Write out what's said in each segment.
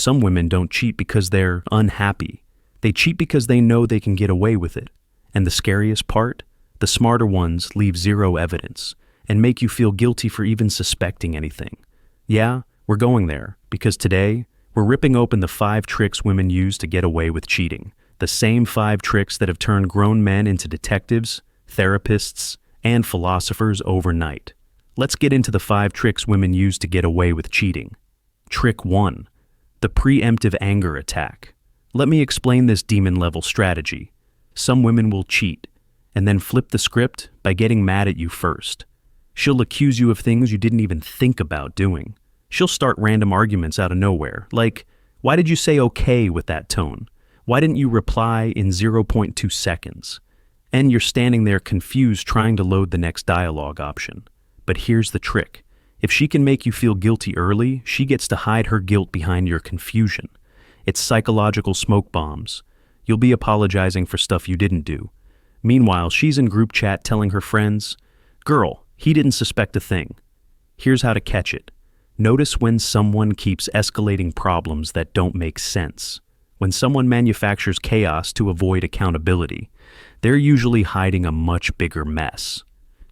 Some women don't cheat because they're unhappy. They cheat because they know they can get away with it. And the scariest part? The smarter ones leave zero evidence and make you feel guilty for even suspecting anything. Yeah, we're going there, because today, we're ripping open the 5 tricks women use to get away with cheating. The same 5 tricks that have turned grown men into detectives, therapists, and philosophers overnight. Let's get into the 5 tricks women use to get away with cheating. Trick 1. The preemptive anger attack. Let me explain this demon-level strategy. Some women will cheat, and then flip the script by getting mad at you first. She'll accuse you of things you didn't even think about doing. She'll start random arguments out of nowhere, like, why did you say okay with that tone? Why didn't you reply in 0.2 seconds? And you're standing there confused trying to load the next dialogue option. But here's the trick. If she can make you feel guilty early, she gets to hide her guilt behind your confusion. It's psychological smoke bombs. You'll be apologizing for stuff you didn't do. Meanwhile, she's in group chat telling her friends, "Girl, he didn't suspect a thing." Here's how to catch it. Notice when someone keeps escalating problems that don't make sense. When someone manufactures chaos to avoid accountability, they're usually hiding a much bigger mess.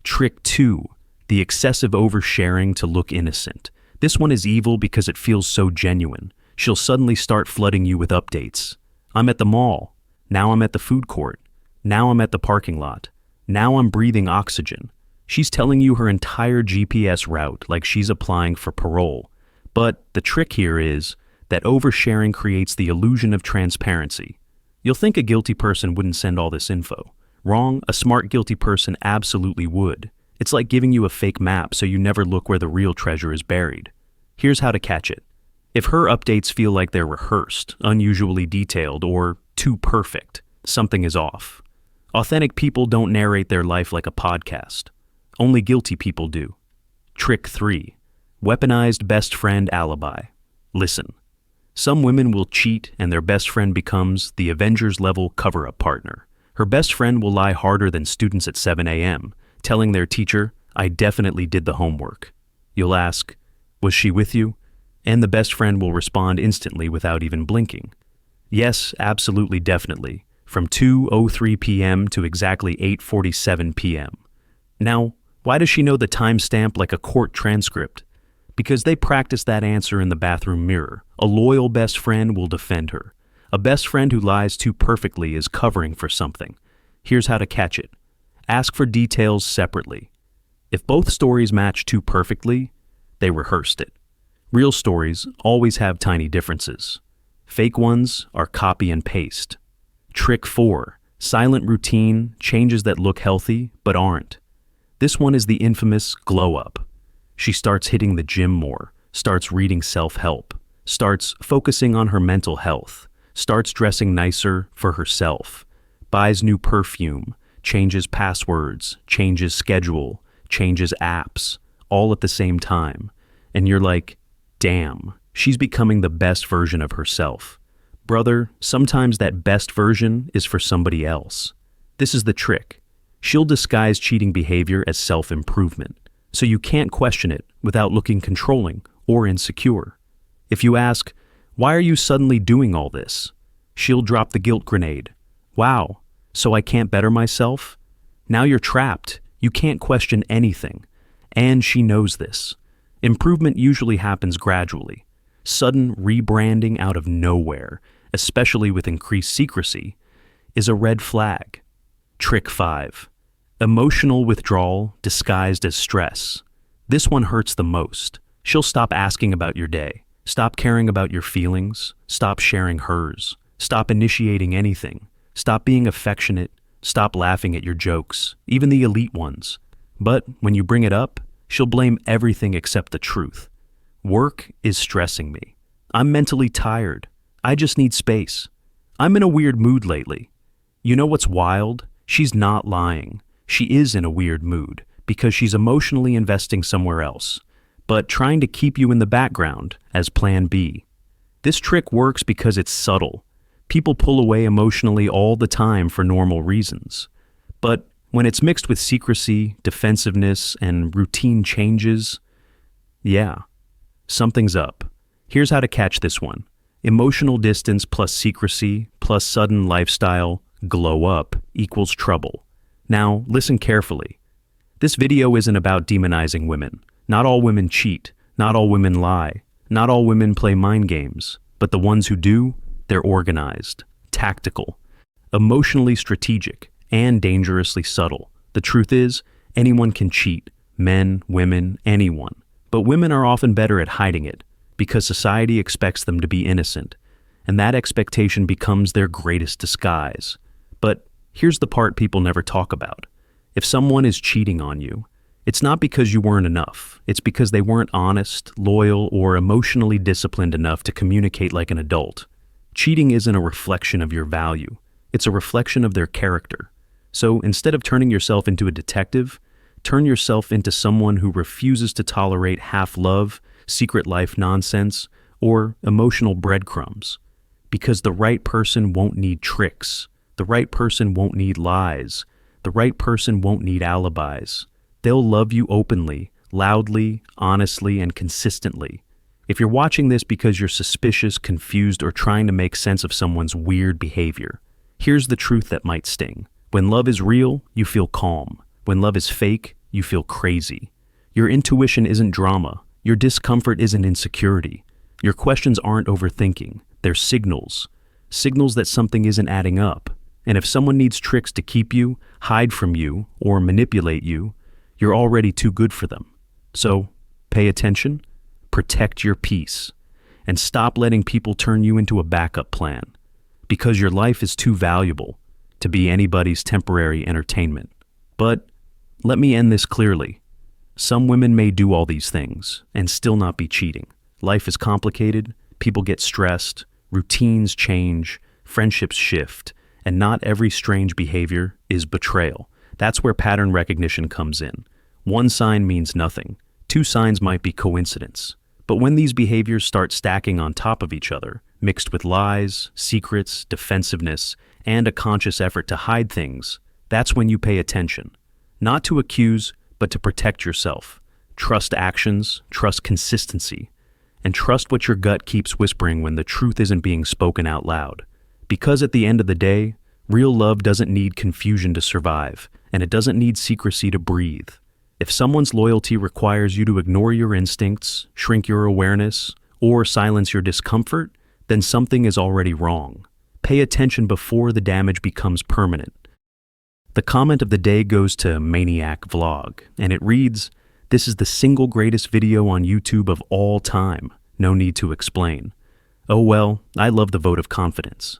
Trick 2. The excessive oversharing to look innocent. This one is evil because it feels so genuine. She'll suddenly start flooding you with updates. I'm at the mall. Now I'm at the food court. Now I'm at the parking lot. Now I'm breathing oxygen. She's telling you her entire GPS route like she's applying for parole. But the trick here is that oversharing creates the illusion of transparency. You'll think a guilty person wouldn't send all this info. Wrong, a smart guilty person absolutely would. It's like giving you a fake map so you never look where the real treasure is buried. Here's how to catch it. If her updates feel like they're rehearsed, unusually detailed, or too perfect, something is off. Authentic people don't narrate their life like a podcast. Only guilty people do. Trick 3. Weaponized best friend alibi. Listen. Some women will cheat and their best friend becomes the Avengers-level cover-up partner. Her best friend will lie harder than students at 7 a.m., telling their teacher, "I definitely did the homework." You'll ask, "Was she with you?" And the best friend will respond instantly without even blinking. Yes, absolutely, definitely. From 2:03 p.m. to exactly 8:47 p.m. Now, why does she know the timestamp like a court transcript? Because they practice that answer in the bathroom mirror. A loyal best friend will defend her. A best friend who lies too perfectly is covering for something. Here's how to catch it. Ask for details separately. If both stories match too perfectly, they rehearsed it. Real stories always have tiny differences. Fake ones are copy and paste. Trick 4. Silent routine, changes that look healthy but aren't. This one is the infamous glow up. She starts hitting the gym more, starts reading self-help, starts focusing on her mental health, starts dressing nicer for herself, buys new perfume, changes passwords, changes schedule, changes apps, all at the same time. And you're like, damn, she's becoming the best version of herself. Brother, sometimes that best version is for somebody else. This is the trick. She'll disguise cheating behavior as self-improvement, so you can't question it without looking controlling or insecure. If you ask, "Why are you suddenly doing all this?" she'll drop the guilt grenade. "Wow, so I can't better myself?" Now you're trapped. You can't question anything. And she knows this. Improvement usually happens gradually. Sudden rebranding out of nowhere, especially with increased secrecy, is a red flag. Trick 5. Emotional withdrawal disguised as stress. This one hurts the most. She'll stop asking about your day, stop caring about your feelings, stop sharing hers, stop initiating anything, stop being affectionate, stop laughing at your jokes, even the elite ones. But when you bring it up, she'll blame everything except the truth. Work is stressing me. I'm mentally tired. I just need space. I'm in a weird mood lately. You know what's wild? She's not lying. She is in a weird mood because she's emotionally investing somewhere else, but trying to keep you in the background as plan B. This trick works because it's subtle. People pull away emotionally all the time for normal reasons. But when it's mixed with secrecy, defensiveness, and routine changes, yeah, something's up. Here's how to catch this one. Emotional distance plus secrecy plus sudden lifestyle glow up equals trouble. Now, listen carefully. This video isn't about demonizing women. Not all women cheat. Not all women lie. Not all women play mind games. But the ones who do, they're organized, tactical, emotionally strategic, and dangerously subtle. The truth is, anyone can cheat. Men, women, anyone. But women are often better at hiding it, because society expects them to be innocent, and that expectation becomes their greatest disguise. But here's the part people never talk about. If someone is cheating on you, it's not because you weren't enough. It's because they weren't honest, loyal, or emotionally disciplined enough to communicate like an adult. Cheating isn't a reflection of your value. It's a reflection of their character. So instead of turning yourself into a detective, turn yourself into someone who refuses to tolerate half-love, secret life nonsense, or emotional breadcrumbs. Because the right person won't need tricks. The right person won't need lies. The right person won't need alibis. They'll love you openly, loudly, honestly, and consistently. If you're watching this because you're suspicious, confused, or trying to make sense of someone's weird behavior, here's the truth that might sting. When love is real, you feel calm. When love is fake, you feel crazy. Your intuition isn't drama. Your discomfort isn't insecurity. Your questions aren't overthinking. They're signals. Signals that something isn't adding up. And if someone needs tricks to keep you, hide from you, or manipulate you, you're already too good for them. So, pay attention, protect your peace, and stop letting people turn you into a backup plan. Because your life is too valuable to be anybody's temporary entertainment. But let me end this clearly. Some women may do all these things and still not be cheating. Life is complicated, people get stressed, routines change, friendships shift, and not every strange behavior is betrayal. That's where pattern recognition comes in. One sign means nothing. Two signs might be coincidence. But when these behaviors start stacking on top of each other, mixed with lies, secrets, defensiveness, and a conscious effort to hide things, that's when you pay attention. Not to accuse, but to protect yourself. Trust actions, trust consistency, and trust what your gut keeps whispering when the truth isn't being spoken out loud. Because at the end of the day, real love doesn't need confusion to survive, and it doesn't need secrecy to breathe. If someone's loyalty requires you to ignore your instincts, shrink your awareness, or silence your discomfort, then something is already wrong. Pay attention before the damage becomes permanent. The comment of the day goes to Maniac Vlog, and it reads, "This is the single greatest video on YouTube of all time. No need to explain." Oh well, I love the vote of confidence.